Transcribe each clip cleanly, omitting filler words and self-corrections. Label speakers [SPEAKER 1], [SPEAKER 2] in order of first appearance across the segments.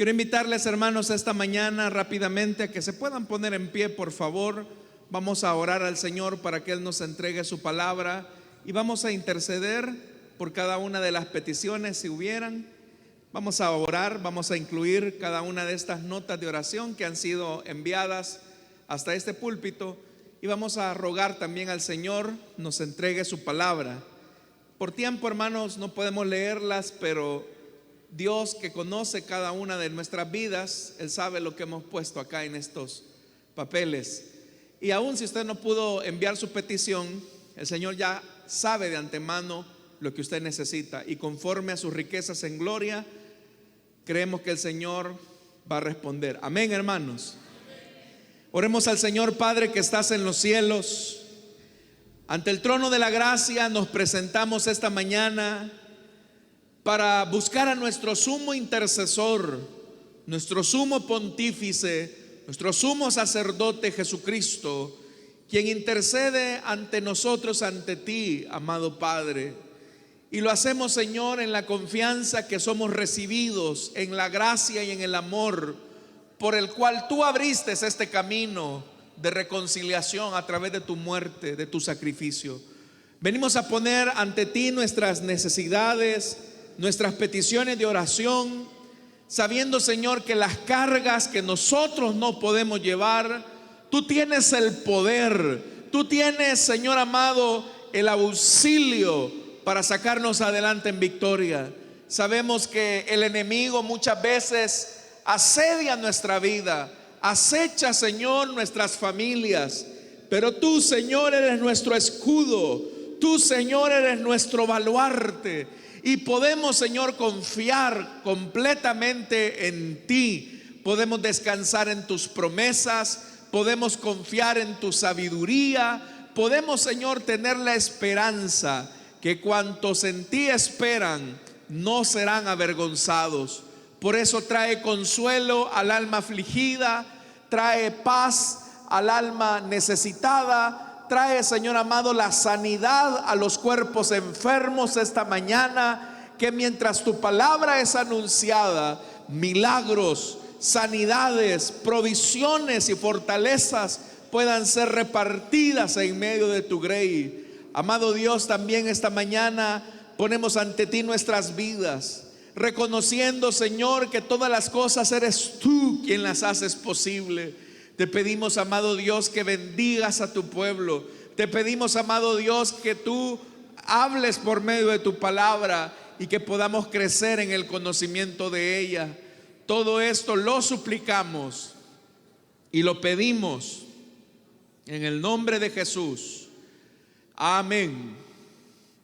[SPEAKER 1] Quiero invitarles, hermanos, esta mañana rápidamente a que se puedan poner en pie, por favor. Vamos a orar al Señor para que Él nos entregue su palabra y vamos a interceder por cada una de las peticiones si hubieran. Vamos a orar, vamos a incluir cada una de estas notas de oración que han sido enviadas hasta este púlpito y vamos a rogar también al Señor nos entregue su palabra. Por tiempo, hermanos, no podemos leerlas, pero Dios, que conoce cada una de nuestras vidas, Él sabe lo que hemos puesto acá en estos papeles. Y aún si usted no pudo enviar su petición, el Señor ya sabe de antemano lo que usted necesita, y conforme a sus riquezas en gloria, creemos que el Señor va a responder. Amén, hermanos. Oremos al Señor. Padre que estás en los cielos, ante el trono de la gracia nos presentamos esta mañana para buscar a nuestro sumo intercesor, nuestro sumo pontífice, nuestro sumo sacerdote Jesucristo, quien intercede ante nosotros, ante ti, amado Padre. Y lo hacemos, Señor, en la confianza que somos recibidos en la gracia y en el amor por el cual tú abriste este camino de reconciliación a través de tu muerte, de tu sacrificio. Venimos a poner ante ti nuestras necesidades, nuestras peticiones de oración, sabiendo, Señor, que las cargas que nosotros no podemos llevar, tú tienes el poder, tú tienes, Señor amado, el auxilio para sacarnos adelante en victoria. Sabemos que el enemigo muchas veces asedia nuestra vida, acecha, Señor, nuestras familias, pero tú, Señor, eres nuestro escudo, tú, Señor, eres nuestro baluarte. Y podemos, Señor, confiar completamente en ti. Podemos descansar en tus promesas, podemos confiar en tu sabiduría, podemos, Señor, tener la esperanza que cuantos en ti esperan no serán avergonzados. Por eso trae consuelo al alma afligida, trae paz al alma necesitada. Trae, Señor amado, la sanidad a los cuerpos enfermos esta mañana, que mientras tu palabra es anunciada, milagros, sanidades, provisiones y fortalezas puedan ser repartidas en medio de tu grey. Amado Dios, también esta mañana ponemos ante ti nuestras vidas, reconociendo, Señor, que todas las cosas eres tú quien las haces posible. Te pedimos, amado Dios, que bendigas a tu pueblo. Te pedimos, amado Dios, que tú hables por medio de tu palabra y que podamos crecer en el conocimiento de ella. Todo esto lo suplicamos y lo pedimos en el nombre de Jesús. Amén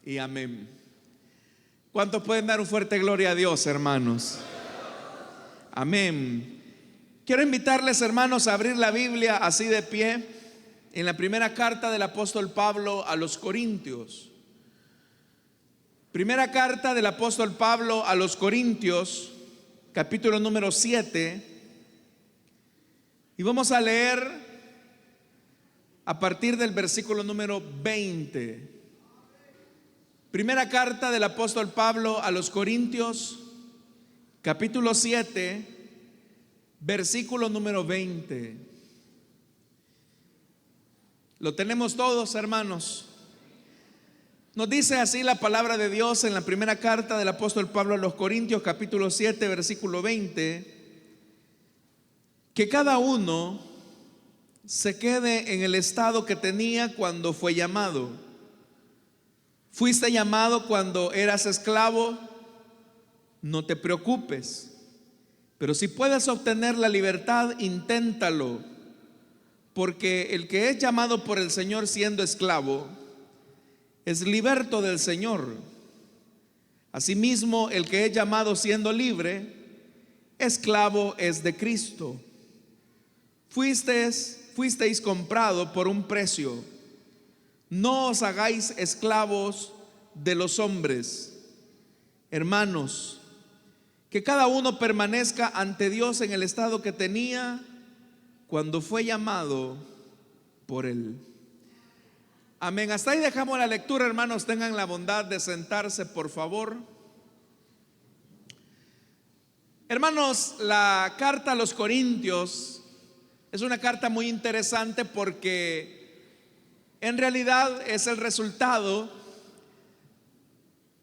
[SPEAKER 1] y amén. ¿Cuántos pueden dar un fuerte gloria a Dios, hermanos? Amén. Quiero invitarles, hermanos, a abrir la Biblia así de pie en la primera carta del apóstol Pablo a los Corintios. Primera carta del apóstol Pablo a los Corintios, capítulo número 7. Y vamos a leer a partir del versículo número 20. Primera carta del apóstol Pablo a los Corintios, capítulo 7. Versículo número 20. Lo tenemos todos, hermanos. Nos dice así la palabra de Dios en la primera carta del apóstol Pablo a los Corintios, capítulo 7, versículo 20. Que cada uno se quede en el estado que tenía cuando fue llamado. Fuiste llamado cuando eras esclavo, no te preocupes. Pero si puedes obtener la libertad, inténtalo, porque el que es llamado por el Señor siendo esclavo es liberto del Señor. Asimismo, el que es llamado siendo libre, esclavo es de Cristo. Fuisteis comprado por un precio. No os hagáis esclavos de los hombres. Hermanos, que cada uno permanezca ante Dios en el estado que tenía cuando fue llamado por Él. Amén. Hasta ahí dejamos la lectura, hermanos. Tengan la bondad de sentarse, por favor. Hermanos, la carta a los Corintios es una carta muy interesante porque en realidad es el resultado,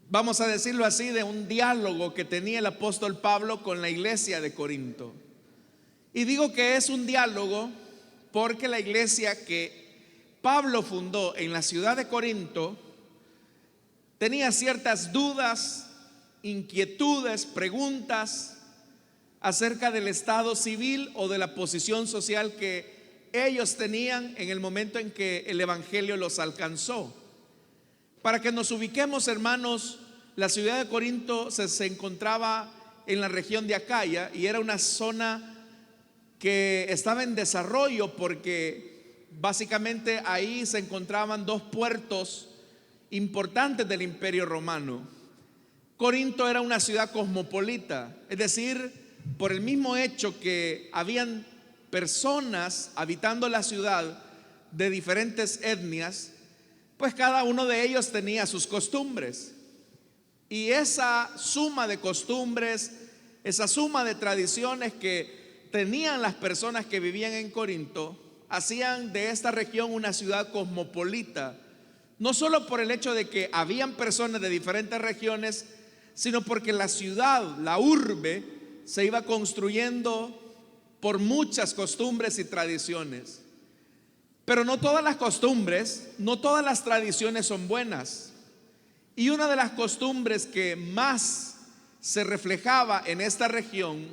[SPEAKER 1] vamos a decirlo así, de un diálogo que tenía el apóstol Pablo con la iglesia de Corinto. Y digo que es un diálogo porque la iglesia que Pablo fundó en la ciudad de Corinto tenía ciertas dudas, inquietudes, preguntas acerca del estado civil o de la posición social que ellos tenían en el momento en que el evangelio los alcanzó. Para que nos ubiquemos, hermanos, la ciudad de Corinto se encontraba en la región de Acaya y era una zona que estaba en desarrollo porque básicamente ahí se encontraban dos puertos importantes del Imperio Romano. Corinto era una ciudad cosmopolita, es decir, por el mismo hecho que habían personas habitando la ciudad de diferentes etnias, pues cada uno de ellos tenía sus costumbres. Y esa suma de costumbres, esa suma de tradiciones que tenían las personas que vivían en Corinto, hacían de esta región una ciudad cosmopolita. No solo por el hecho de que habían personas de diferentes regiones, sino porque la ciudad, la urbe, se iba construyendo por muchas costumbres y tradiciones. Pero no todas las costumbres, no todas las tradiciones son buenas. Y una de las costumbres que más se reflejaba en esta región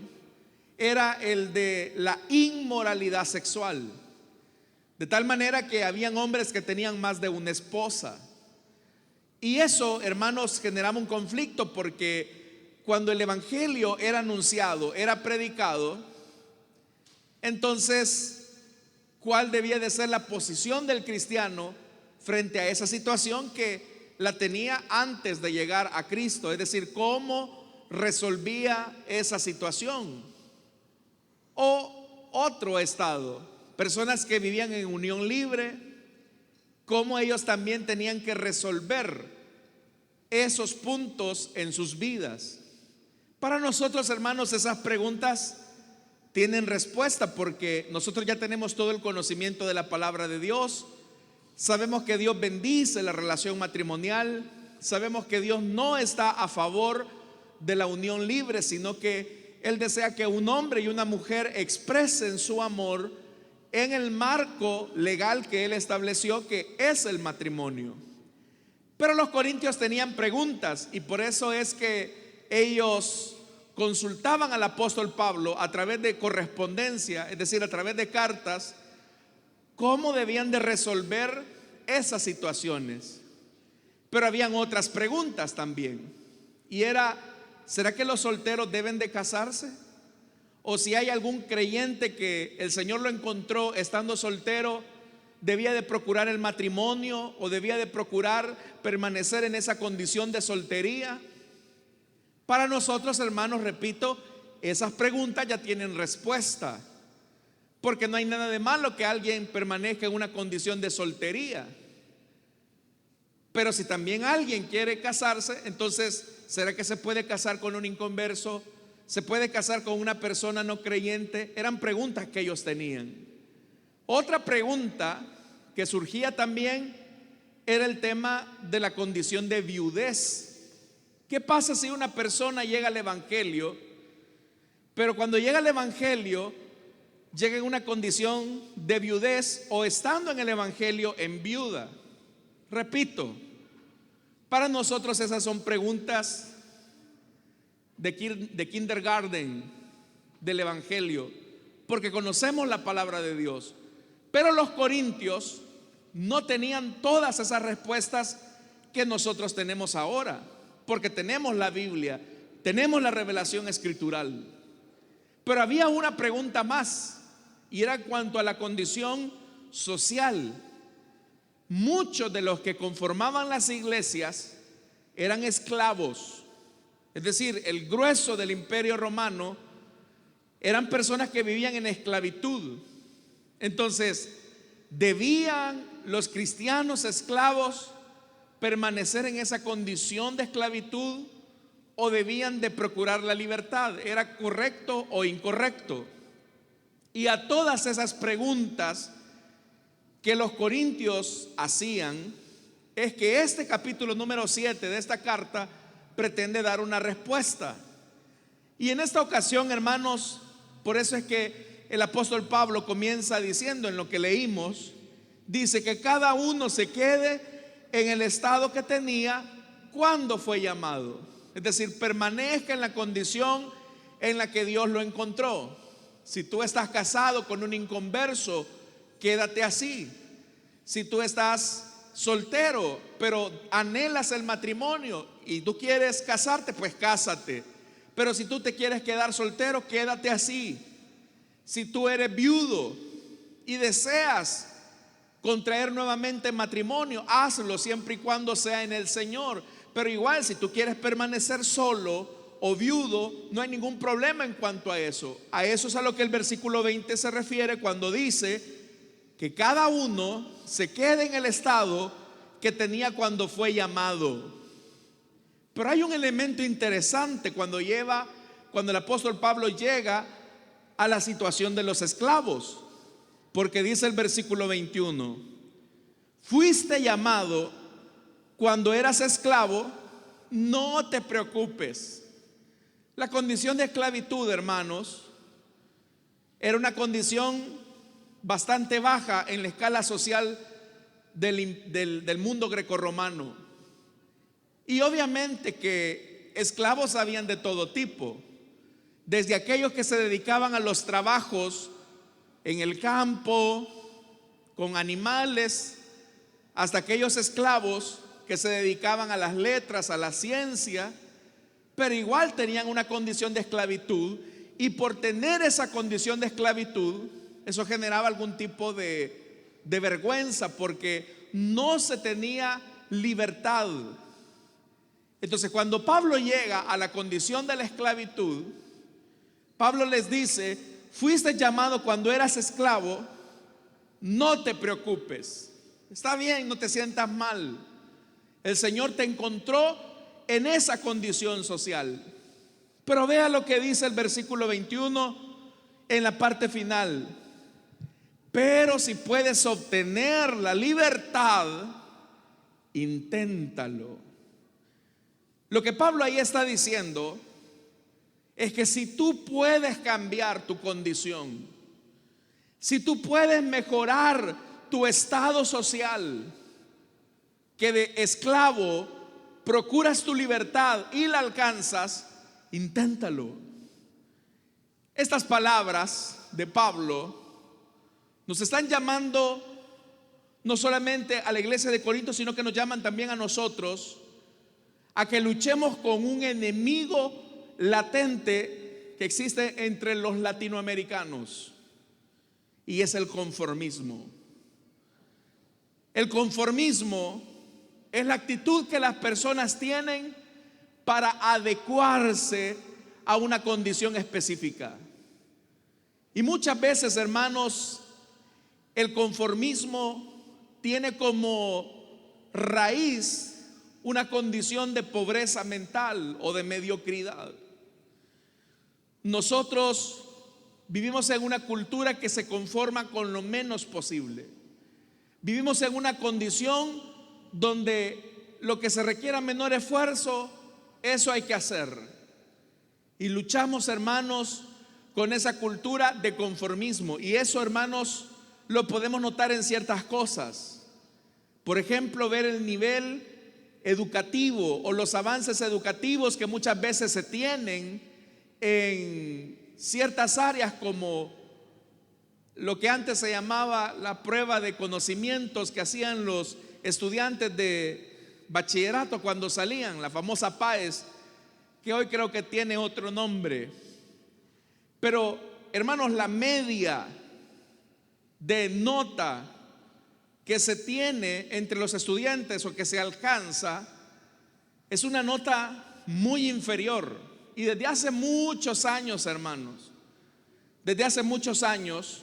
[SPEAKER 1] era el de la inmoralidad sexual. De tal manera que habían hombres que tenían más de una esposa. Y eso, hermanos, generaba un conflicto porque cuando el evangelio era anunciado, era predicado, entonces, ¿cuál debía de ser la posición del cristiano frente a esa situación que la tenía antes de llegar a Cristo? Es decir, ¿cómo resolvía esa situación? O otro estado, personas que vivían en unión libre, ¿cómo ellos también tenían que resolver esos puntos en sus vidas? Para nosotros, hermanos, esas preguntas tienen respuesta porque nosotros ya tenemos todo el conocimiento de la palabra de Dios. Sabemos que Dios bendice la relación matrimonial. Sabemos que Dios no está a favor de la unión libre, sino que Él desea que un hombre y una mujer expresen su amor en el marco legal que Él estableció, que es el matrimonio. Pero los corintios tenían preguntas y por eso es que ellos consultaban al apóstol Pablo a través de correspondencia, es decir, a través de cartas, cómo debían de resolver esas situaciones. Pero habían otras preguntas también. Y era, ¿será que los solteros deben de casarse? O si hay algún creyente que el Señor lo encontró estando soltero, ¿debía de procurar el matrimonio o debía de procurar permanecer en esa condición de soltería? Para nosotros, hermanos, repito, esas preguntas ya tienen respuesta, porque no hay nada de malo que alguien permanezca en una condición de soltería. Pero si también alguien quiere casarse, entonces, ¿será que se puede casar con un inconverso? ¿Se puede casar con una persona no creyente? Eran preguntas que ellos tenían. Otra pregunta que surgía también era el tema de la condición de viudez. ¿Qué pasa si una persona llega al evangelio, pero cuando llega al evangelio llega en una condición de viudez o estando en el evangelio en viuda? Repito, para nosotros esas son preguntas de kindergarten del evangelio, porque conocemos la palabra de Dios. Pero los corintios no tenían todas esas respuestas que nosotros tenemos ahora, porque tenemos la Biblia, tenemos la revelación escritural. Pero había una pregunta más, y era cuanto a la condición social. Muchos de los que conformaban las iglesias eran esclavos, es decir, el grueso del Imperio Romano eran personas que vivían en esclavitud. Entonces, ¿debían los cristianos esclavos permanecer en esa condición de esclavitud o debían de procurar la libertad? ¿Era correcto o incorrecto? Y a todas esas preguntas que los corintios hacían, es que este capítulo número 7 de esta carta pretende dar una respuesta. Y en esta ocasión, hermanos, por eso es que el apóstol Pablo comienza diciendo, en lo que leímos, dice que cada uno se quede en el estado que tenía cuando fue llamado. Es decir, permanezca en la condición en la que Dios lo encontró. Si tú estás casado con un inconverso, quédate así. Si tú estás soltero, pero anhelas el matrimonio y tú quieres casarte, pues cásate. Pero si tú te quieres quedar soltero, quédate así. Si tú eres viudo y deseas contraer nuevamente matrimonio, hazlo siempre y cuando sea en el Señor. Pero igual, si tú quieres permanecer solo o viudo, no hay ningún problema en cuanto a eso. A eso es a lo que el versículo 20 se refiere cuando dice que cada uno se quede en el estado que tenía cuando fue llamado. Pero hay un elemento interesante cuando el apóstol Pablo llega a la situación de los esclavos, porque dice el versículo 21: fuiste llamado cuando eras esclavo, no te preocupes. La condición de esclavitud, hermanos, era una condición bastante baja en la escala social del mundo grecorromano. Y obviamente que esclavos habían de todo tipo, desde aquellos que se dedicaban a los trabajos en el campo, con animales, hasta aquellos esclavos que se dedicaban a las letras, a la ciencia, pero igual tenían una condición de esclavitud, y por tener esa condición de esclavitud, eso generaba algún tipo de vergüenza, porque no se tenía libertad. Entonces, cuando Pablo llega a la condición de la esclavitud, Pablo les dice: fuiste llamado cuando eras esclavo, no te preocupes. Está bien, no te sientas mal. El Señor te encontró en esa condición social. Pero vea lo que dice el versículo 21 en la parte final: pero si puedes obtener la libertad, inténtalo. Lo que Pablo ahí está diciendo es que si tú puedes cambiar tu condición, si tú puedes mejorar tu estado social, que de esclavo procuras tu libertad y la alcanzas, inténtalo. Estas palabras de Pablo nos están llamando no solamente a la iglesia de Corinto, sino que nos llaman también a nosotros a que luchemos con un enemigo latente que existe entre los latinoamericanos, y es el conformismo. El conformismo es la actitud que las personas tienen para adecuarse a una condición específica. Y muchas veces, hermanos, el conformismo tiene como raíz una condición de pobreza mental o de mediocridad. Nosotros vivimos en una cultura que se conforma con lo menos posible. Vivimos en una condición donde lo que se requiera menor esfuerzo, eso hay que hacer. Y luchamos, hermanos, con esa cultura de conformismo. Y eso, hermanos, lo podemos notar en ciertas cosas. Por ejemplo, ver el nivel educativo o los avances educativos que muchas veces se tienen en ciertas áreas, como lo que antes se llamaba la prueba de conocimientos que hacían los estudiantes de bachillerato cuando salían, la famosa PAES, que hoy creo que tiene otro nombre. Pero, hermanos, la media de nota que se tiene entre los estudiantes o que se alcanza es una nota muy inferior. Y desde hace muchos años, hermanos, desde hace muchos años,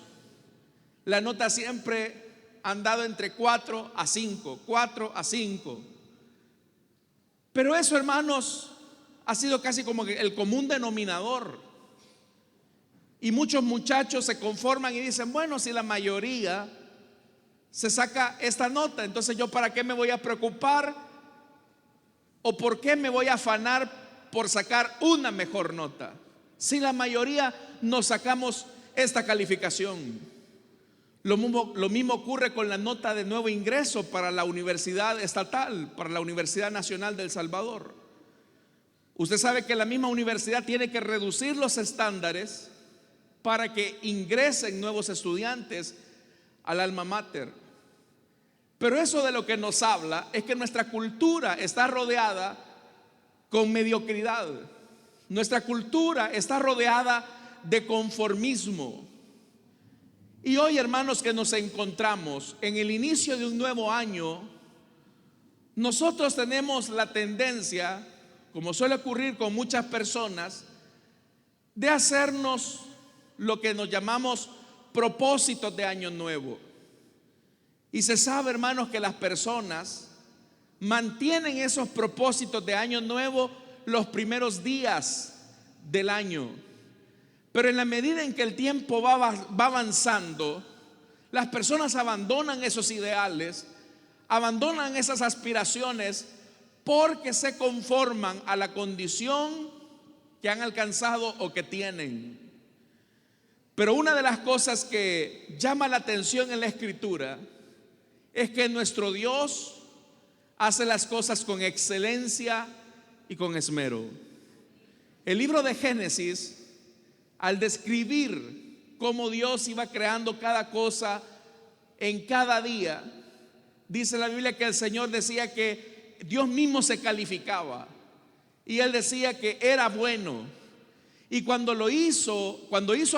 [SPEAKER 1] la nota siempre ha andado entre 4 a 5, 4 a 5. Pero eso, hermanos, ha sido casi como que el común denominador. Y muchos muchachos se conforman y dicen, bueno, si la mayoría se saca esta nota, entonces yo para qué me voy a preocupar o por qué me voy a afanar por sacar una mejor nota, si la mayoría nos sacamos esta calificación. Lo mismo ocurre con la nota de nuevo ingreso para la universidad estatal, para la Universidad Nacional de El Salvador. Usted sabe que la misma universidad tiene que reducir los estándares para que ingresen nuevos estudiantes al alma mater. Pero eso de lo que nos habla es que nuestra cultura está rodeada con mediocridad. Nuestra cultura está rodeada de conformismo. Y hoy, hermanos, que nos encontramos en el inicio de un nuevo año, nosotros tenemos la tendencia, como suele ocurrir con muchas personas, de hacernos lo que nos llamamos propósitos de año nuevo. Y se sabe, hermanos, que las personas mantienen esos propósitos de año nuevo los primeros días del año. Pero en la medida en que el tiempo va avanzando, las personas abandonan esos ideales, abandonan esas aspiraciones, porque se conforman a la condición que han alcanzado o que tienen. Pero una de las cosas que llama la atención en la Escritura es que nuestro Dios hace las cosas con excelencia y con esmero. El libro de Génesis, al describir cómo Dios iba creando cada cosa en cada día, dice la Biblia que el Señor decía que Dios mismo se calificaba y Él decía que era bueno. Y cuando hizo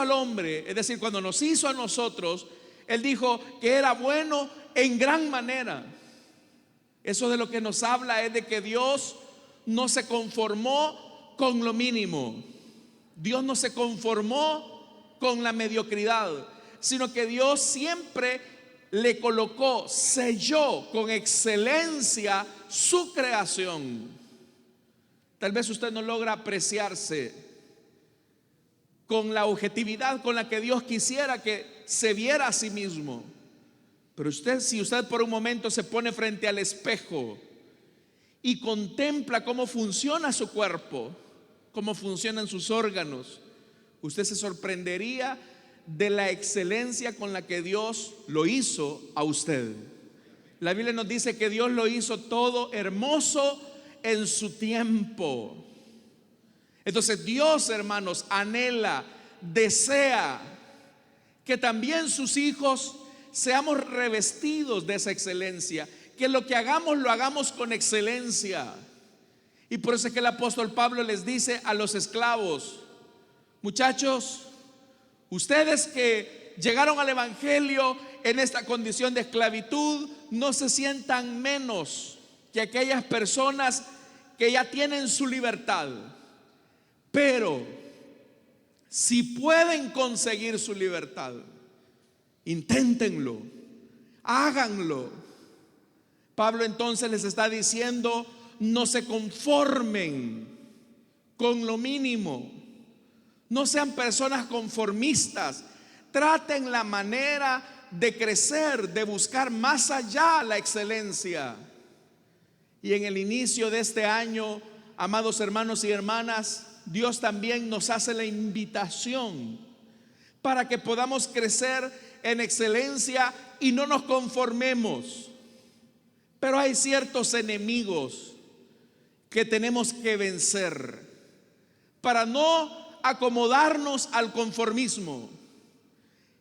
[SPEAKER 1] al hombre, es decir, cuando nos hizo a nosotros, Él dijo que era bueno en gran manera. Eso de lo que nos habla es de que Dios no se conformó con lo mínimo. Dios no se conformó con la mediocridad, sino que Dios siempre le colocó, selló con excelencia su creación. Tal vez usted no logra apreciarse con la objetividad con la que Dios quisiera que se viera a sí mismo. Pero si usted por un momento se pone frente al espejo y contempla cómo funciona su cuerpo, cómo funcionan sus órganos, usted se sorprendería de la excelencia con la que Dios lo hizo a usted. La Biblia nos dice que Dios lo hizo todo hermoso en su tiempo. Entonces Dios, hermanos, anhela, desea que también sus hijos seamos revestidos de esa excelencia, que lo que hagamos lo hagamos con excelencia. Y por eso es que el apóstol Pablo les dice a los esclavos: muchachos, ustedes que llegaron al evangelio en esta condición de esclavitud, no se sientan menos que aquellas personas que ya tienen su libertad. Pero si pueden conseguir su libertad, inténtenlo, háganlo. Pablo entonces les está diciendo: no se conformen con lo mínimo, no sean personas conformistas, traten la manera de crecer, de buscar más allá la excelencia. Y en el inicio de este año, amados hermanos y hermanas, Dios también nos hace la invitación para que podamos crecer en excelencia y no nos conformemos. Pero hay ciertos enemigos que tenemos que vencer para no acomodarnos al conformismo.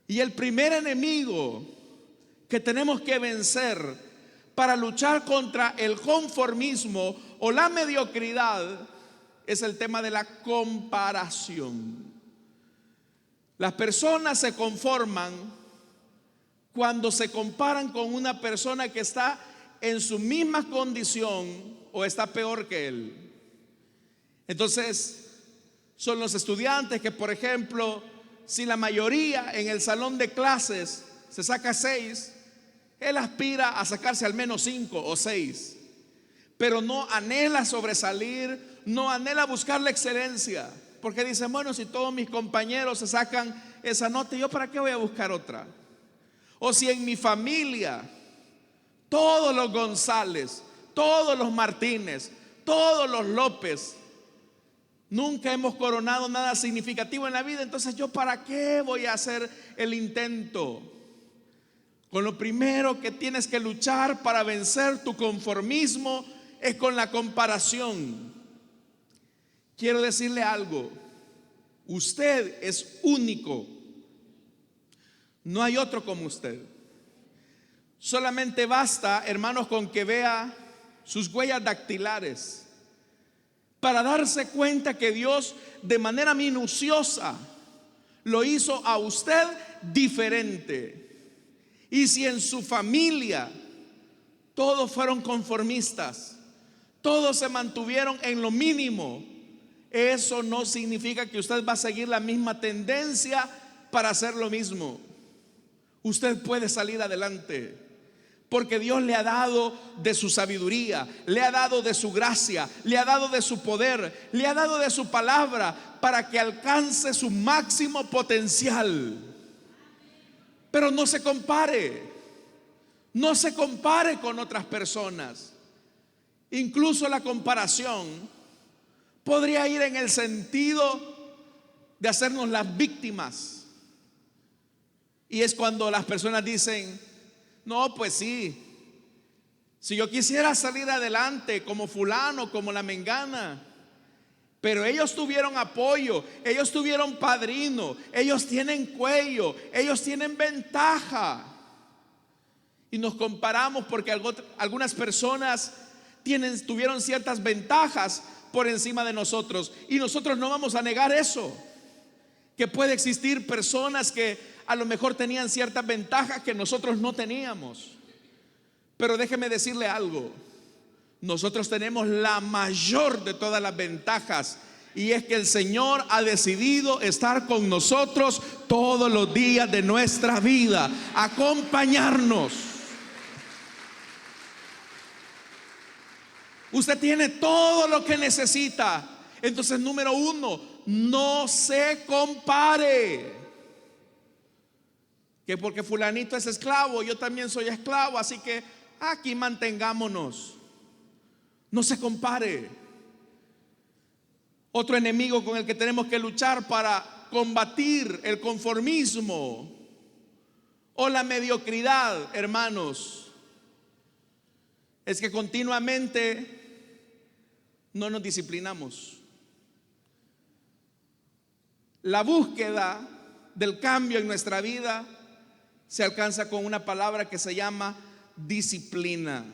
[SPEAKER 1] Y el primer enemigo que tenemos que vencer para luchar contra el conformismo o la mediocridad es el tema de la comparación. Las personas se conforman cuando se comparan con una persona que está en su misma condición o está peor que él. Entonces, son los estudiantes que, por ejemplo, si la mayoría en el salón de clases se saca 6, él aspira a sacarse al menos 5 o 6, pero no anhela sobresalir, no anhela buscar la excelencia, porque dice, bueno, si todos mis compañeros se sacan esa nota, ¿yo para qué voy a buscar otra? O si en mi familia todos los González, todos los Martínez, todos los López, nunca hemos coronado nada significativo en la vida, entonces ¿yo para qué voy a hacer el intento? Con lo primero que tienes que luchar para vencer tu conformismo es con la comparación. Quiero decirle algo, usted es único, no hay otro como usted. Solamente basta, hermanos, con que vea sus huellas dactilares para darse cuenta que Dios de manera minuciosa lo hizo a usted diferente. Y si en su familia todos fueron conformistas, todos se mantuvieron en lo mínimo, eso no significa que usted va a seguir la misma tendencia para hacer lo mismo. Usted puede salir adelante, porque Dios le ha dado de su sabiduría, le ha dado de su gracia, le ha dado de su poder, le ha dado de su palabra para que alcance su máximo potencial. Pero no se compare, no se compare con otras personas. Incluso la comparación podría ir en el sentido de hacernos las víctimas. Y es cuando las personas dicen, no, pues sí, si yo quisiera salir adelante como fulano, como la mengana, pero ellos tuvieron apoyo, ellos tuvieron padrino, ellos tienen cuello, ellos tienen ventaja. Y nos comparamos porque algunas personas tuvieron ciertas ventajas por encima de nosotros. Y nosotros no vamos a negar eso, que puede existir personas que a lo mejor tenían ciertas ventajas que nosotros no teníamos. Pero déjeme decirle algo, nosotros tenemos la mayor de todas las ventajas, y es que el Señor ha decidido estar con nosotros todos los días de nuestra vida, acompañarnos. Usted tiene todo lo que necesita. Entonces, número uno, no se compare. Que porque fulanito es esclavo, yo también soy esclavo, así que aquí mantengámonos. No se compare. Otro enemigo con el que tenemos que luchar para combatir el conformismo o la mediocridad, hermanos, es que continuamente no nos disciplinamos. La búsqueda del cambio en nuestra vida se alcanza con una palabra que se llama disciplina.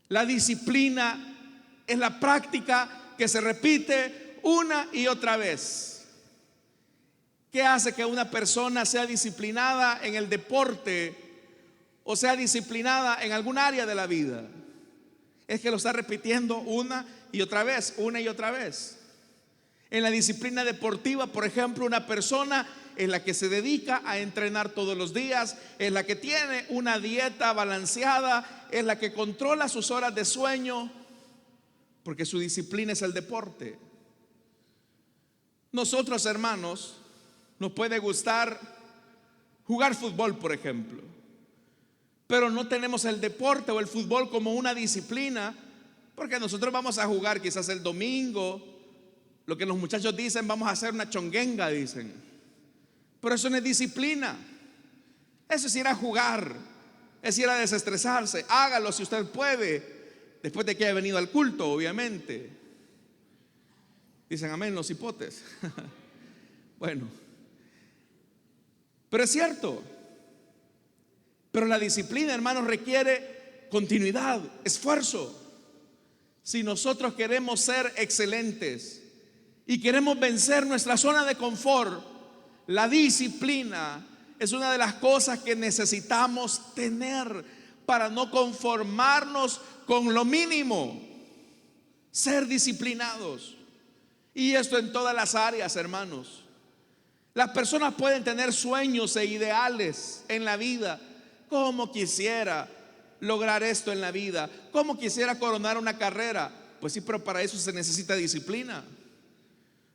[SPEAKER 1] La disciplina es la práctica que se repite una y otra vez. ¿Qué hace que una persona sea disciplinada en el deporte o sea disciplinada en algún área de la vida? Es que lo está repitiendo una y otra vez, una y otra vez. En la disciplina deportiva, por ejemplo, una persona es la que se dedica a entrenar todos los días, es la que tiene una dieta balanceada, es la que controla sus horas de sueño, porque su disciplina es el deporte. Nosotros, hermanos, nos puede gustar jugar fútbol, por ejemplo, pero no tenemos el deporte o el fútbol como una disciplina, porque nosotros vamos a jugar quizás el domingo, lo que los muchachos dicen, vamos a hacer una chonguenga, dicen. Pero eso no es disciplina. Eso es ir a jugar, es ir a desestresarse. Hágalo si usted puede, después de que haya venido al culto, obviamente. Dicen amén los hipotes. Bueno, pero es cierto. Pero la disciplina, hermanos, requiere continuidad, esfuerzo. Si nosotros queremos ser excelentes y queremos vencer nuestra zona de confort, la disciplina es una de las cosas que necesitamos tener para no conformarnos con lo mínimo. Ser disciplinados. Y esto en todas las áreas, hermanos. Las personas pueden tener sueños e ideales en la vida. Como quisiera lograr esto en la vida, como quisiera coronar una carrera. Pues sí, pero para eso se necesita disciplina.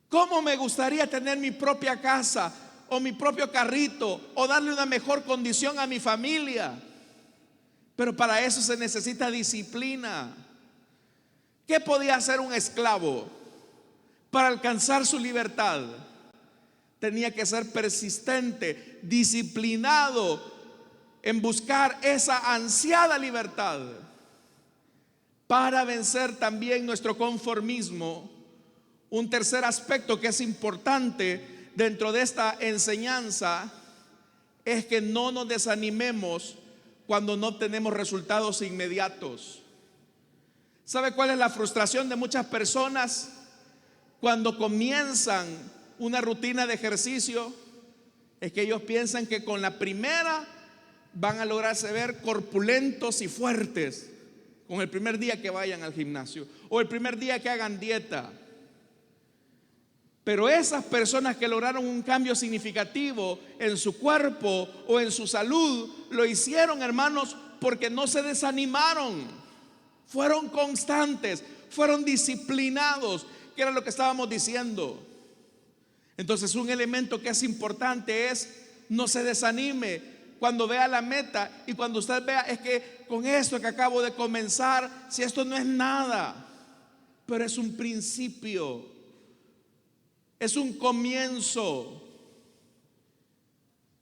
[SPEAKER 1] ¿Cómo me gustaría tener mi propia casa o mi propio carrito o darle una mejor condición a mi familia? Pero para eso se necesita disciplina. ¿Qué podía hacer un esclavo para alcanzar su libertad? Tenía que ser persistente, disciplinado en buscar esa ansiada libertad. Para vencer también nuestro conformismo, un tercer aspecto que es importante dentro de esta enseñanza es que no nos desanimemos cuando no obtenemos resultados inmediatos. ¿Sabe cuál es la frustración de muchas personas cuando comienzan una rutina de ejercicio? Es que ellos piensan que con la primera van a lograrse ver corpulentos y fuertes con el primer día que vayan al gimnasio o el primer día que hagan dieta. Pero esas personas que lograron un cambio significativo en su cuerpo o en su salud, lo hicieron, hermanos, porque no se desanimaron. Fueron constantes, fueron disciplinados, que era lo que estábamos diciendo. Entonces, un elemento que es importante es: no se desanime cuando vea la meta y cuando usted vea, es que con esto que acabo de comenzar, si esto no es nada, pero es un principio, es un comienzo.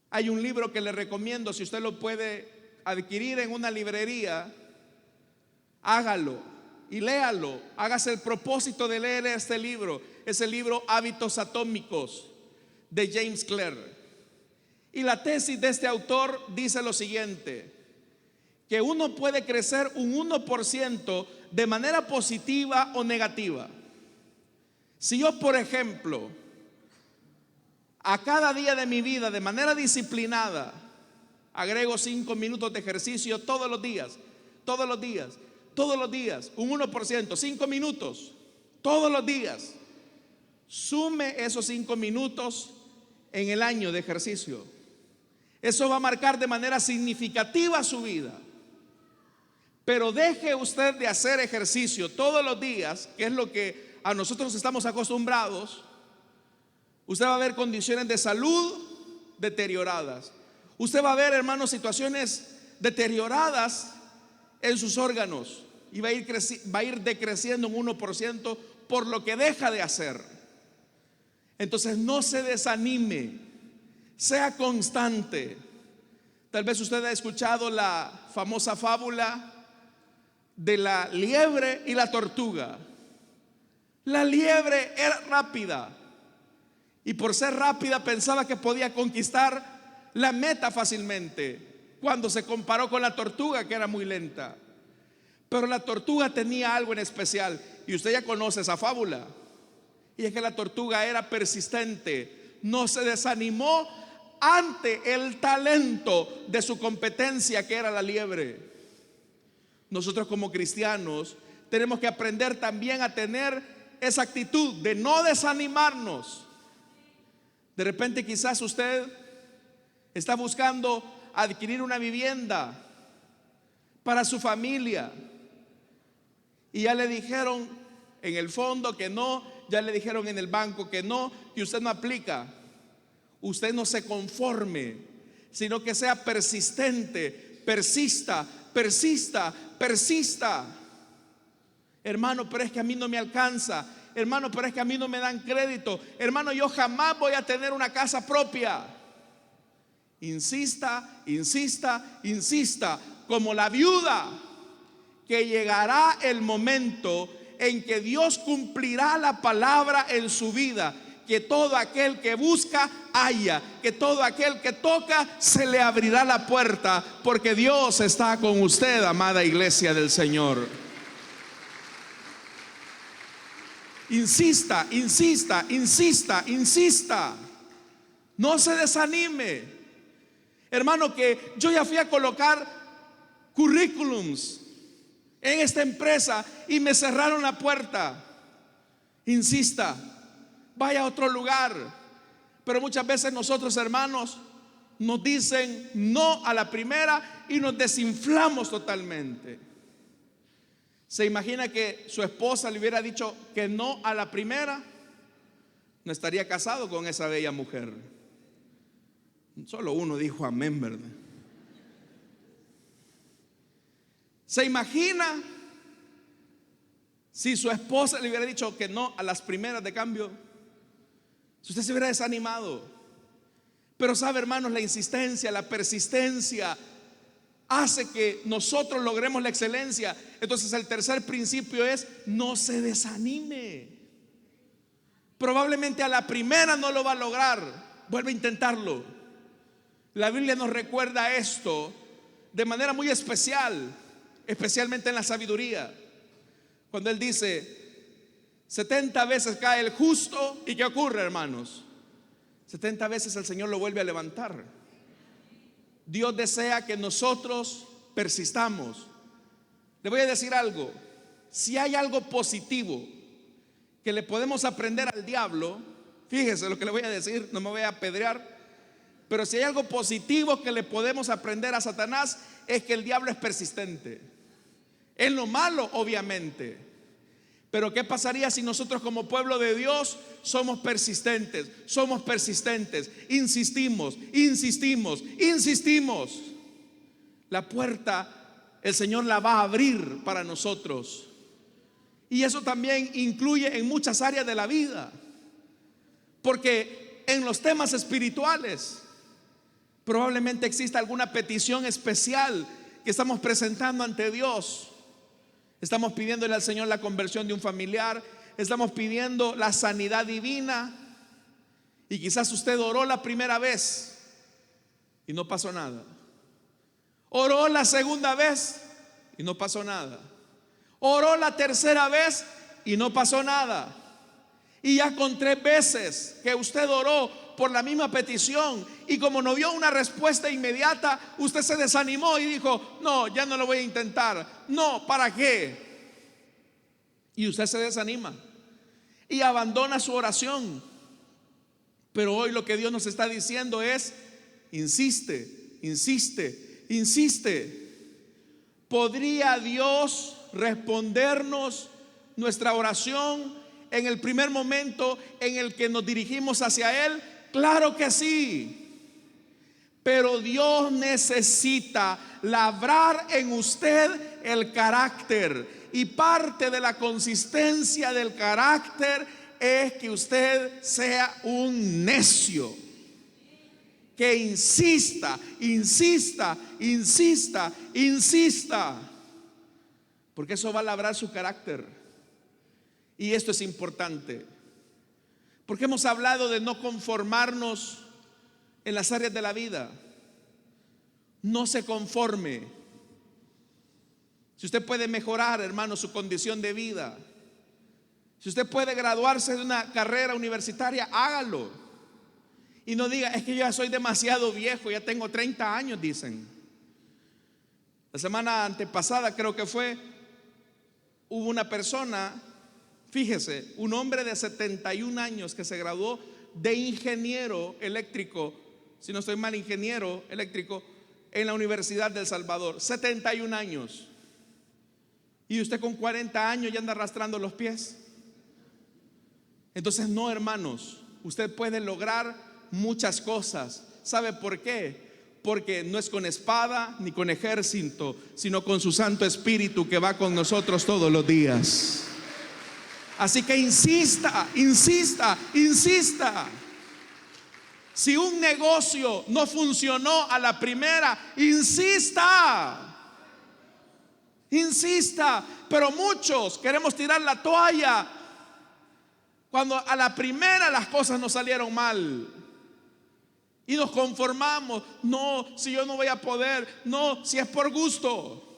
[SPEAKER 1] Hay un libro que le recomiendo, si usted lo puede adquirir en una librería, hágalo y léalo. Hágase el propósito de leer este libro. Es el libro Hábitos Atómicos de James Clear. Y la tesis de este autor dice lo siguiente: que uno puede crecer un 1% de manera positiva o negativa. Si yo, por ejemplo, a cada día de mi vida, de manera disciplinada, agrego 5 minutos de ejercicio todos los días, un 1%, 5 minutos, todos los días, sume esos 5 minutos en el año de ejercicio. Eso va a marcar de manera significativa su vida. Pero deje usted de hacer ejercicio todos los días, que es lo que a nosotros estamos acostumbrados. Usted va a ver condiciones de salud deterioradas. Usted va a ver, hermanos, situaciones deterioradas en sus órganos, y va a ir decreciendo un 1% por lo que deja de hacer. Entonces, no se desanime. Sea constante. Tal vez usted ha escuchado la famosa fábula de la liebre y la tortuga. La liebre era rápida y por ser rápida pensaba que podía conquistar la meta fácilmente, cuando se comparó con la tortuga, que era muy lenta. Pero la tortuga tenía algo en especial, y usted ya conoce esa fábula, y es que la tortuga era persistente, no se desanimó ante el talento de su competencia, que era la liebre. Nosotros como cristianos tenemos que aprender también a tener esa actitud de no desanimarnos. De repente quizás usted está buscando adquirir una vivienda para su familia y ya le dijeron en el fondo que no, ya le dijeron en el banco que no, que usted no aplica. Usted no se conforme, sino que sea persistente, persista. Hermano, pero es que a mí no me alcanza. Hermano, pero es que a mí no me dan crédito. Hermano, yo jamás voy a tener una casa propia. Insista, como la viuda, que llegará el momento en que Dios cumplirá la palabra en su vida. Que todo aquel que busca, halla. Que todo aquel que toca, se le abrirá la puerta. Porque Dios está con usted, amada iglesia del Señor. Insista. No se desanime. Hermano, que yo ya fui a colocar currículums en esta empresa y me cerraron la puerta. Insista. Vaya a otro lugar. Pero muchas veces nosotros, hermanos, nos dicen no a la primera y nos desinflamos totalmente. ¿Se imagina que su esposa le hubiera dicho que no a la primera? No estaría casado con esa bella mujer. Solo uno dijo amén, ¿verdad? ¿Se imagina si su esposa le hubiera dicho que no a las primeras de cambio? Si usted se hubiera desanimado. Pero sabe, hermanos, la insistencia, la persistencia hace que nosotros logremos la excelencia. Entonces el tercer principio es: no se desanime. Probablemente a la primera no lo va a lograr, vuelve a intentarlo. La Biblia nos recuerda esto de manera muy especial, especialmente en la sabiduría, cuando Él dice: 70 veces cae el justo. ¿Y qué ocurre, hermanos? 70 veces el Señor lo vuelve a levantar. Dios desea que nosotros persistamos. Le voy a decir algo: si hay algo positivo que le podemos aprender al diablo, fíjese lo que le voy a decir, no me voy a apedrear, pero si hay algo positivo que le podemos aprender a Satanás, es que el diablo es persistente. En lo malo, obviamente. Pero ¿qué pasaría si nosotros como pueblo de Dios somos persistentes? Somos persistentes, insistimos, insistimos, insistimos. La puerta el Señor la va a abrir para nosotros. Y eso también incluye en muchas áreas de la vida. Porque en los temas espirituales probablemente exista alguna petición especial que estamos presentando ante Dios. Estamos pidiéndole al Señor la conversión de un familiar, estamos pidiendo la sanidad divina, y quizás usted oró la primera vez y no pasó nada. Oró la segunda vez y no pasó nada. Oró la tercera vez y no pasó nada. Y ya con 3 veces que usted oró por la misma petición, y como no vio una respuesta inmediata, usted se desanimó y dijo: no, ya no lo voy a intentar. No, ¿para qué? Y usted se desanima y abandona su oración. Pero hoy lo que Dios nos está diciendo es: insiste, insiste, insiste. ¿Podría Dios respondernos nuestra oración en el primer momento en el que nos dirigimos hacia Él? Claro que sí. Pero Dios necesita labrar en usted el carácter, y parte de la consistencia del carácter es que usted sea un necio, que insista, insista, insista, insista, porque eso va a labrar su carácter. Y esto es importante, porque hemos hablado de no conformarnos en las áreas de la vida. No se conforme. Si usted puede mejorar, hermano, su condición de vida, si usted puede graduarse de una carrera universitaria, hágalo. Y no diga: es que yo ya soy demasiado viejo, ya tengo 30 años, dicen. La semana antepasada creo que fue, hubo una persona, fíjese, un hombre de 71 años que se graduó de ingeniero eléctrico, si no estoy mal, ingeniero eléctrico en la Universidad de El Salvador. 71 años. Y usted con 40 años ya anda arrastrando los pies. Entonces no, hermanos, usted puede lograr muchas cosas. ¿Sabe por qué? Porque no es con espada ni con ejército, sino con su Santo Espíritu que va con nosotros todos los días. Así que insista, insista, insista. Si un negocio no funcionó a la primera, insista. Insista. Pero muchos queremos tirar la toalla cuando a la primera las cosas nos salieron mal, y nos conformamos. No, si yo no voy a poder. No, si es por gusto.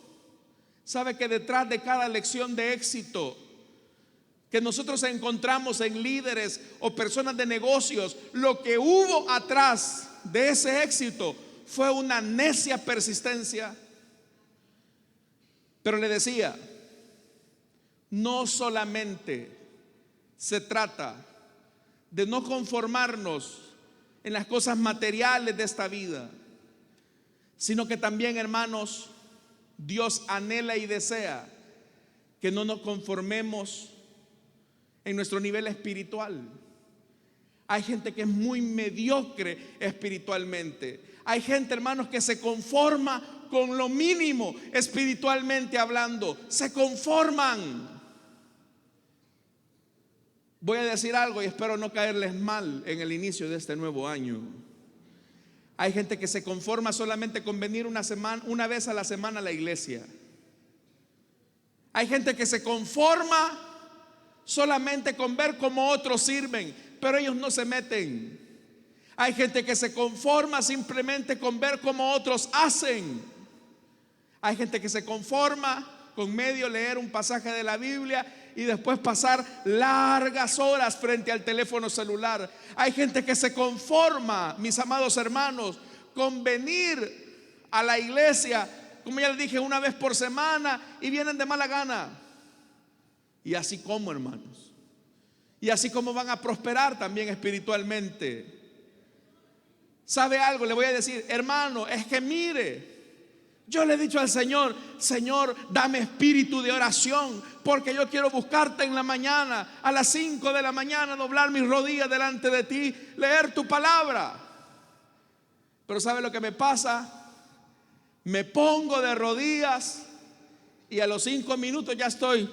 [SPEAKER 1] Sabe que detrás de cada lección de éxito que nosotros encontramos en líderes o personas de negocios, lo que hubo atrás de ese éxito fue una necia persistencia. Pero le decía, no solamente se trata de no conformarnos en las cosas materiales de esta vida, sino que también, hermanos, Dios anhela y desea que no nos conformemos en nuestro nivel espiritual. Hay gente que es muy mediocre espiritualmente. Hay gente, hermanos, que se conforma con lo mínimo espiritualmente hablando. Se conforman. Voy a decir algo y espero no caerles mal en el inicio de este nuevo año. Hay gente que se conforma solamente con venir una vez a la semana a la iglesia. Hay gente que se conforma solamente con ver cómo otros sirven, pero ellos no se meten. Hay gente que se conforma simplemente con ver cómo otros hacen. Hay gente que se conforma con medio leer un pasaje de la Biblia y después pasar largas horas frente al teléfono celular. Hay gente que se conforma, mis amados hermanos, con venir a la iglesia, como ya les dije, una vez por semana, y vienen de mala gana. Y así como, hermanos, y así como van a prosperar también espiritualmente. ¿Sabe algo? Le voy a decir, hermano, es que mire, yo le he dicho al Señor: Señor, dame espíritu de oración, porque yo quiero buscarte en la mañana, a las 5 de la mañana, doblar mis rodillas delante de ti, leer tu palabra. Pero ¿sabe lo que me pasa? Me pongo de rodillas y a los 5 minutos ya estoy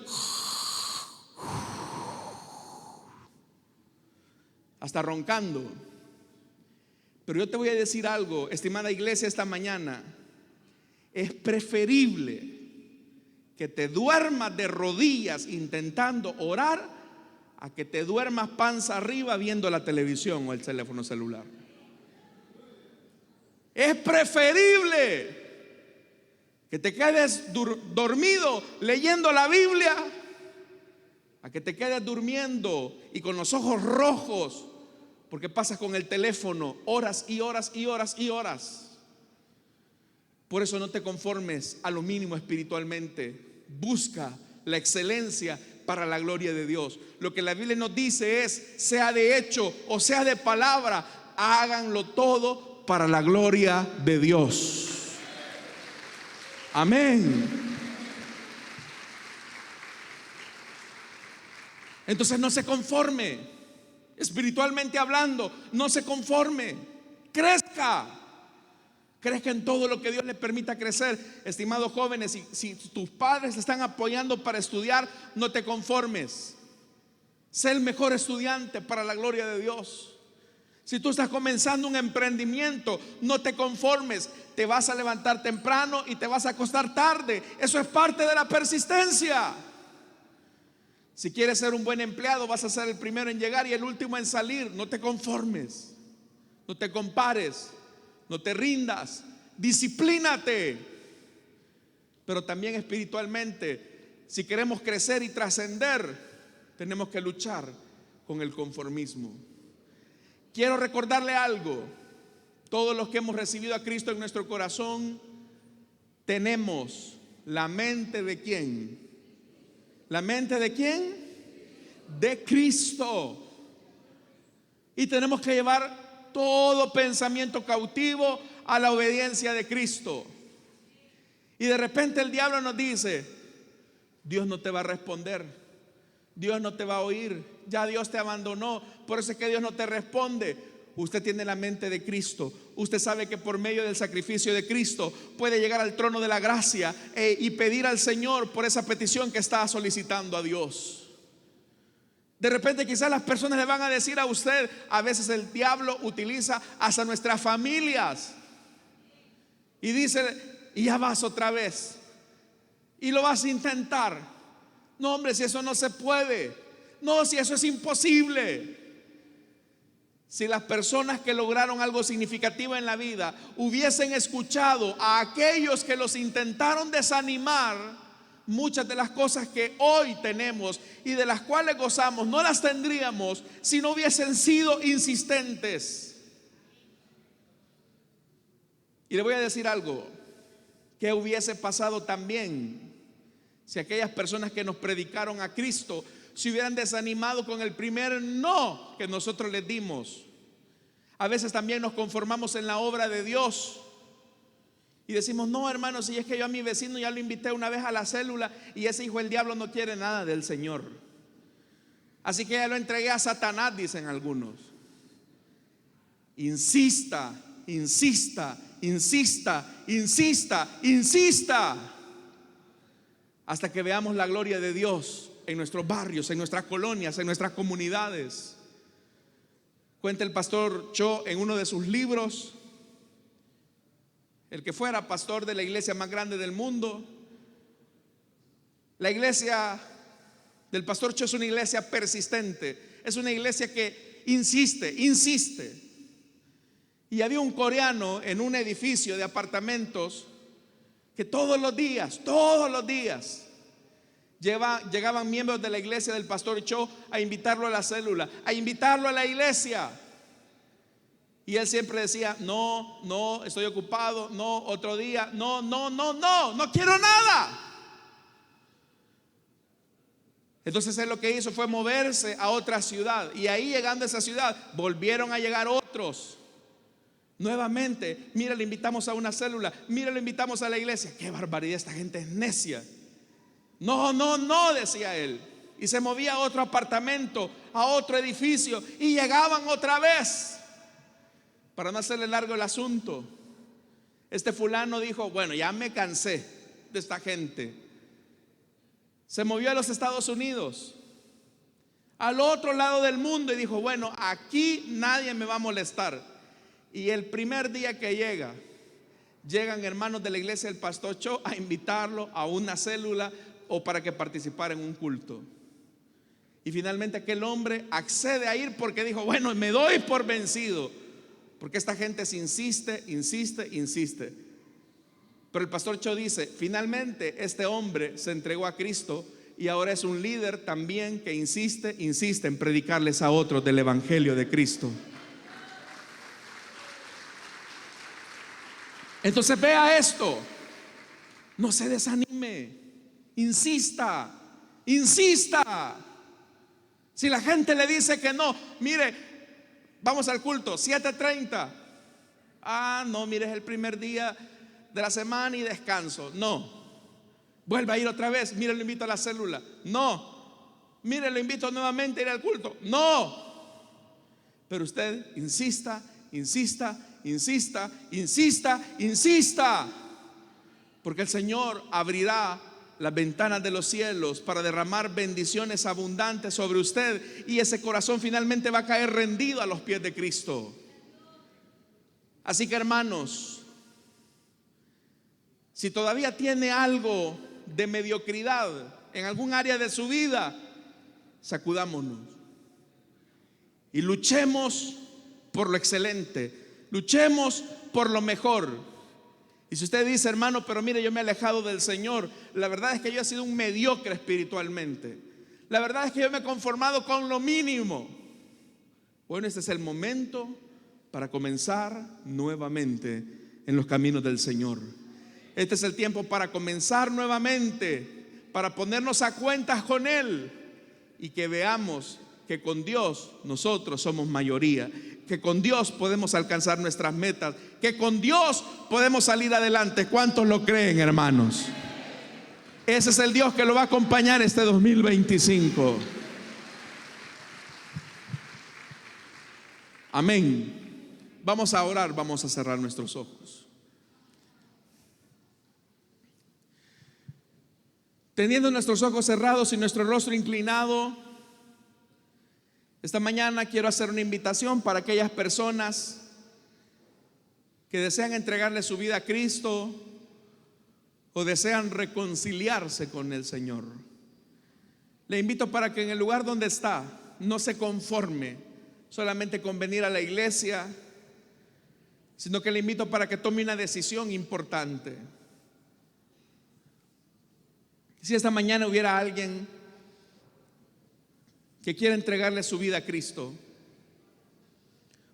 [SPEAKER 1] hasta roncando. Pero yo te voy a decir algo, estimada iglesia, esta mañana: es preferible que te duermas de rodillas intentando orar a que te duermas panza arriba viendo la televisión o el teléfono celular. Es preferible que te quedes dormido leyendo la Biblia a que te quedes durmiendo y con los ojos rojos porque pasas con el teléfono horas y horas y horas y horas. Por eso no te conformes a lo mínimo espiritualmente. Busca la excelencia para la gloria de Dios. Lo que la Biblia nos dice es: sea de hecho o sea de palabra, háganlo todo para la gloria de Dios. Amén. Entonces no se conforme. Espiritualmente hablando, no se conforme. Crezca en todo lo que Dios le permita crecer. Estimados jóvenes, si tus padres te están apoyando para estudiar, no te conformes. Sé el mejor estudiante para la gloria de Dios. Si tú estás comenzando un emprendimiento, no te conformes. Te vas a levantar temprano y te vas a acostar tarde. Eso es parte de la persistencia. Si quieres ser un buen empleado, vas a ser el primero en llegar y el último en salir. No te conformes, no te compares, no te rindas, disciplínate. Pero también espiritualmente, si queremos crecer y trascender, tenemos que luchar con el conformismo. Quiero recordarle algo: todos los que hemos recibido a Cristo en nuestro corazón tenemos la mente ¿de quién? ¿La mente de quién? De Cristo. Y tenemos que llevar todo pensamiento cautivo a la obediencia de Cristo. Y de repente el diablo nos dice: Dios no te va a responder, Dios no te va a oír, ya Dios te abandonó, por eso es que Dios no te responde. Usted tiene la mente de Cristo. Usted sabe que por medio del sacrificio de Cristo puede llegar al trono de la gracia y pedir al Señor por esa petición que está solicitando a Dios. De repente quizás las personas le van a decir a usted: a veces el diablo utiliza hasta nuestras familias y dice: y ya vas otra vez y lo vas a intentar. No, hombre, si eso no se puede. No, si eso es imposible. Si las personas que lograron algo significativo en la vida hubiesen escuchado a aquellos que los intentaron desanimar, muchas de las cosas que hoy tenemos y de las cuales gozamos no las tendríamos si no hubiesen sido insistentes. Y le voy a decir algo: ¿qué hubiese pasado también si aquellas personas que nos predicaron a Cristo se hubieran desanimado con el primer no que nosotros les dimos? A veces también nos conformamos en la obra de Dios Y decimos, no, hermano, si es que yo a mi vecino ya lo invité una vez a la célula y ese hijo del diablo no quiere nada del Señor. Así que ya lo entregué a Satanás, dicen algunos. Insista, insista, insista, insista, insista, hasta que veamos la gloria de Dios en nuestros barrios, en nuestras colonias, en nuestras comunidades. Cuenta el pastor Cho en uno de sus libros, el que fuera pastor de la iglesia más grande del mundo. La iglesia del pastor Cho es una iglesia persistente, es una iglesia que insiste. Y había un coreano en un edificio de apartamentos que todos los días llegaban miembros de la iglesia del pastor Cho a invitarlo a la célula, a invitarlo a la iglesia. Y él siempre decía, no, estoy ocupado, no, otro día, no quiero nada. Entonces él lo que hizo fue moverse a otra ciudad. Y ahí, llegando a esa ciudad, volvieron a llegar otros. Nuevamente, mira, le invitamos a una célula, mira, le invitamos a la iglesia. Qué barbaridad, esta gente es necia. No, decía él. Y se movía a otro apartamento, a otro edificio, y llegaban otra vez. Para no hacerle largo el asunto, este fulano dijo, bueno, ya me cansé de esta gente. Se movió a los Estados Unidos, al otro lado del mundo, y dijo, bueno, aquí nadie me va a molestar. Y el primer día que llegan hermanos de la iglesia del pastor Cho a invitarlo a una célula o para que participara en un culto. Y finalmente aquel hombre accede a ir porque dijo, bueno, me doy por vencido, porque esta gente insiste. Pero el pastor Cho dice, finalmente este hombre se entregó a Cristo y ahora es un líder también que insiste en predicarles a otros del evangelio de Cristo. Entonces vea esto, no se desanime, insista. Si la gente le dice que no, mire, vamos al culto, 7:30. No, mire, es el primer día de la semana y descanso. No, vuelve a ir otra vez. Mire, lo invito a la célula. No, mire, lo invito nuevamente a ir al culto. No, pero usted insista, porque el Señor abrirá las ventanas de los cielos para derramar bendiciones abundantes sobre usted, y ese corazón finalmente va a caer rendido a los pies de Cristo. Así que, hermanos, si todavía tiene algo de mediocridad en algún área de su vida, sacudámonos y luchemos por lo excelente, luchemos por lo mejor. Y si usted dice, hermano, pero mire, yo me he alejado del Señor, la verdad es que yo he sido un mediocre espiritualmente, la verdad es que yo me he conformado con lo mínimo. Bueno, este es el momento para comenzar nuevamente en los caminos del Señor. Este es el tiempo para comenzar nuevamente, para ponernos a cuentas con Él y que veamos que con Dios nosotros somos mayoría, que con Dios podemos alcanzar nuestras metas, que con Dios podemos salir adelante. ¿Cuántos lo creen, hermanos? Ese es el Dios que lo va a acompañar este 2025. Amén. Vamos a orar, vamos a cerrar nuestros ojos. Teniendo nuestros ojos cerrados y nuestro rostro inclinado, esta mañana quiero hacer una invitación para aquellas personas que desean entregarle su vida a Cristo o desean reconciliarse con el Señor. Le invito para que en el lugar donde está no se conforme solamente con venir a la iglesia, sino que le invito para que tome una decisión importante. Si esta mañana hubiera alguien que quiere entregarle su vida a Cristo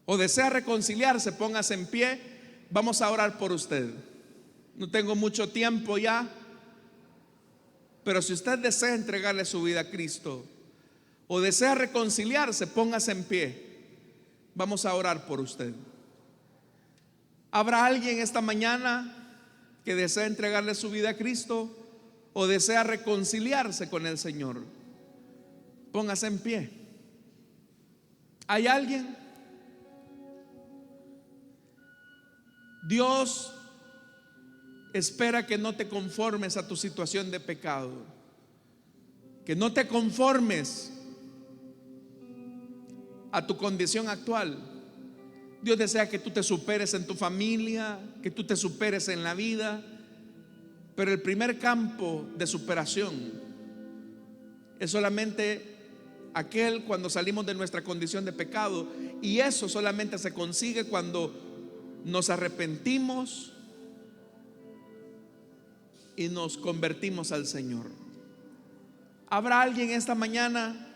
[SPEAKER 1] o desea reconciliarse, póngase en pie. Vamos a orar por usted. No tengo mucho tiempo ya, pero si usted desea entregarle su vida a Cristo o desea reconciliarse, póngase en pie. Vamos a orar por usted. ¿Habrá alguien esta mañana que desea entregarle su vida a Cristo o desea reconciliarse con el Señor? Póngase en pie. ¿Hay alguien? Dios espera que no te conformes a tu situación de pecado, que no te conformes a tu condición actual. Dios desea que tú te superes en tu familia, que tú te superes en la vida, pero el primer campo de superación es solamente aquel cuando salimos de nuestra condición de pecado, y eso solamente se consigue cuando nos arrepentimos y nos convertimos al Señor. ¿Habrá alguien esta mañana?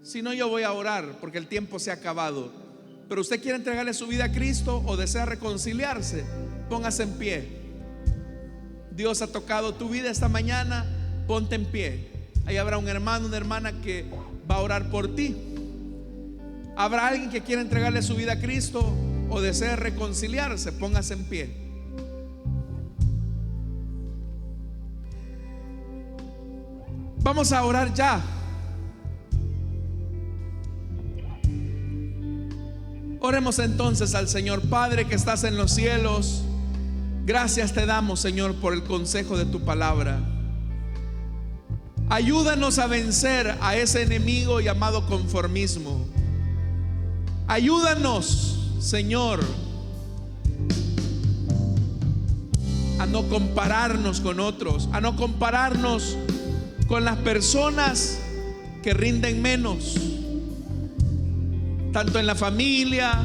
[SPEAKER 1] Si no, yo voy a orar porque el tiempo se ha acabado. Pero usted quiere entregarle su vida a Cristo o desea reconciliarse, póngase en pie. Dios ha tocado tu vida esta mañana, ponte en pie. Ahí habrá un hermano, una hermana que va a orar por ti. ¿Habrá alguien que quiera entregarle su vida a Cristo o desea reconciliarse? Póngase en pie. Vamos a orar ya. Oremos entonces al Señor. Padre que estás en los cielos, gracias te damos, Señor, por el consejo de tu palabra. Ayúdanos a vencer a ese enemigo llamado conformismo. Ayúdanos, Señor, a no compararnos con otros, a no compararnos con las personas que rinden menos, tanto en la familia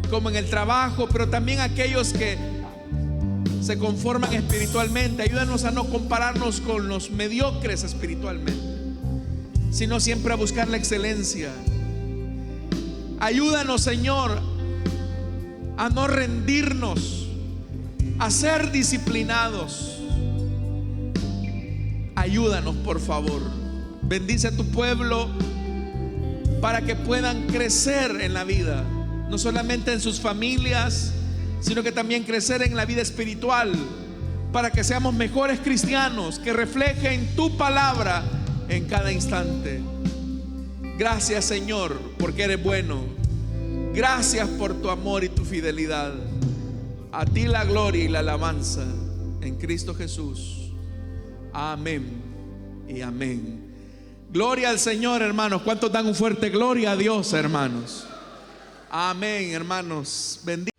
[SPEAKER 1] como en el trabajo, pero también aquellos que se conforman espiritualmente. Ayúdanos a no compararnos con los mediocres espiritualmente, sino siempre a buscar la excelencia. Ayúdanos, Señor, a no rendirnos, a ser disciplinados. Ayúdanos, por favor. Bendice a tu pueblo para que puedan crecer en la vida, no solamente en sus familias, sino que también crecer en la vida espiritual, para que seamos mejores cristianos que reflejen tu palabra en cada instante. Gracias, Señor, porque eres bueno. Gracias por tu amor y tu fidelidad. A ti la gloria y la alabanza en Cristo Jesús. Amén y amén. Gloria al Señor, hermanos. ¿Cuántos dan un fuerte gloria a Dios, hermanos? Amén, hermanos. Bendito.